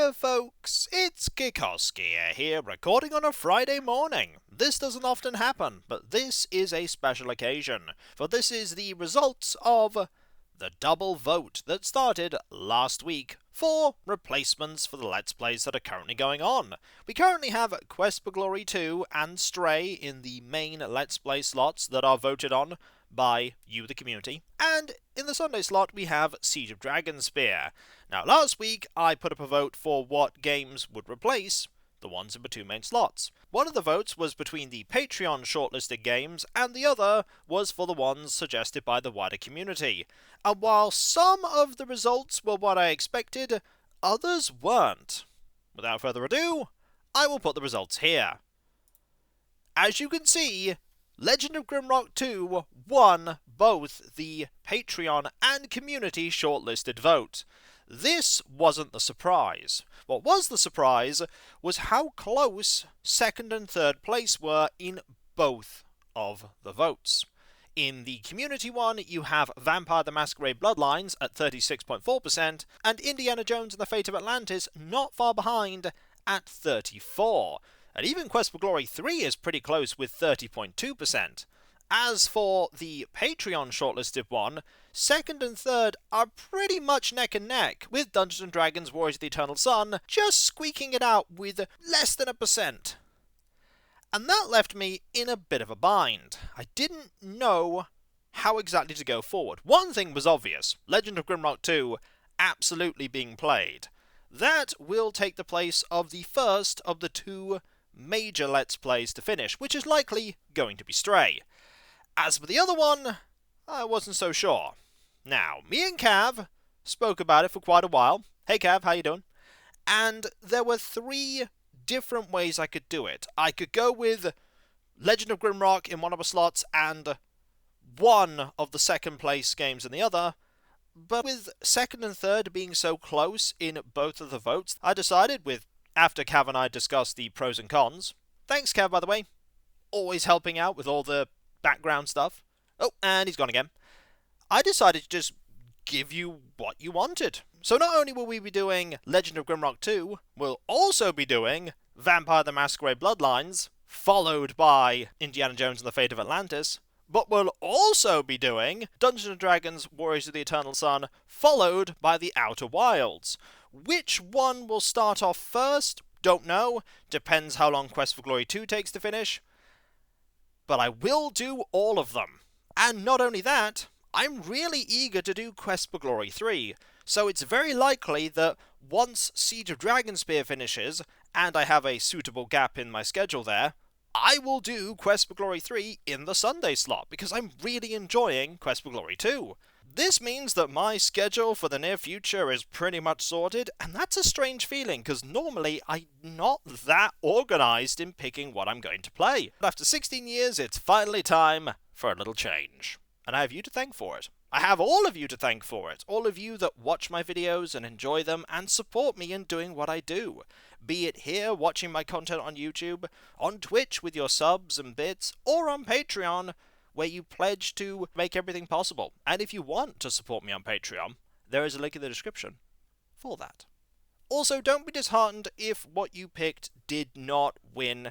Hiya folks, it's Kikoskia here, recording on a Friday morning. This doesn't often happen, but this is a special occasion, for this is the results of the double vote that started last week for replacements for the Let's Plays that are currently going on. We currently have Quest for Glory 2 and Stray in the main Let's Play slots that are voted on by you, the community, and in the Sunday slot we have Siege of Dragonspear. Now last week I put up a vote for what games would replace the ones in the two main slots. One of the votes was between the Patreon shortlisted games, and the other was for the ones suggested by the wider community. And while some of the results were what I expected, others weren't. Without further ado, I will put the results here. As you can see, Legend of Grimrock 2 won both the Patreon and community shortlisted vote. This wasn't the surprise. What was the surprise was how close second and third place were in both of the votes. In the community one, you have Vampire the Masquerade Bloodlines at 36.4%, and Indiana Jones and the Fate of Atlantis not far behind at 34%. And even Quest for Glory 3 is pretty close with 30.2%. As for the Patreon shortlisted one, second and third are pretty much neck and neck, with Dungeons & Dragons Warriors of the Eternal Sun just squeaking it out with less than 1%. And that left me in a bit of a bind. I didn't know how exactly to go forward. One thing was obvious: Legend of Grimrock 2 absolutely being played. That will take the place of the first of the two major Let's Plays to finish, which is likely going to be Stray. As for the other one, I wasn't so sure. Now, me and Cav spoke about it for quite a while. Hey Cav, how you doing? And there were three different ways I could do it. I could go with Legend of Grimrock in one of the slots and one of the second place games in the other, but with second and third being so close in both of the votes, I decided, after Cav and I discussed the pros and cons. Thanks Cav, by the way. Always helping out with all the background stuff. Oh, and he's gone again. I decided to just give you what you wanted. So not only will we be doing Legend of Grimrock 2, we'll also be doing Vampire the Masquerade Bloodlines, followed by Indiana Jones and the Fate of Atlantis, but we'll also be doing Dungeons & Dragons Warriors of the Eternal Sun, followed by the Outer Wilds. Which one will start off first? Don't know. Depends how long Quest for Glory 2 takes to finish. But I will do all of them. And not only that, I'm really eager to do Quest for Glory 3, so it's very likely that once Siege of Dragonspear finishes, and I have a suitable gap in my schedule there, I will do Quest for Glory 3 in the Sunday slot, because I'm really enjoying Quest for Glory 2. This means that my schedule for the near future is pretty much sorted, and that's a strange feeling, because normally I'm not that organised in picking what I'm going to play. But after 16 years, it's finally time for a little change. And I have you to thank for it. I have all of you to thank for it. All of you that watch my videos and enjoy them and support me in doing what I do. Be it here watching my content on YouTube, on Twitch with your subs and bits, or on Patreon, where you pledge to make everything possible. And if you want to support me on Patreon, there is a link in the description for that. Also, don't be disheartened if what you picked did not win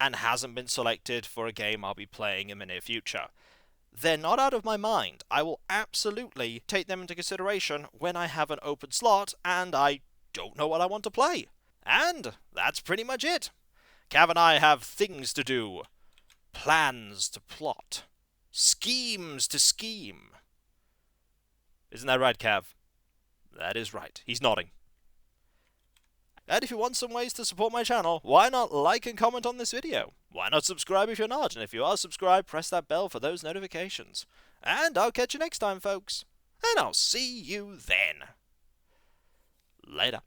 and hasn't been selected for a game I'll be playing in the near future. They're not out of my mind. I will absolutely take them into consideration when I have an open slot and I don't know what I want to play. And that's pretty much it. Cav and I have things to do, plans to plot, schemes to scheme. Isn't that right, Cav? That is right. He's nodding. And if you want some ways to support my channel, why not like and comment on this video? Why not subscribe if you're not? And if you are subscribed, press that bell for those notifications. And I'll catch you next time, folks. And I'll see you then. Later.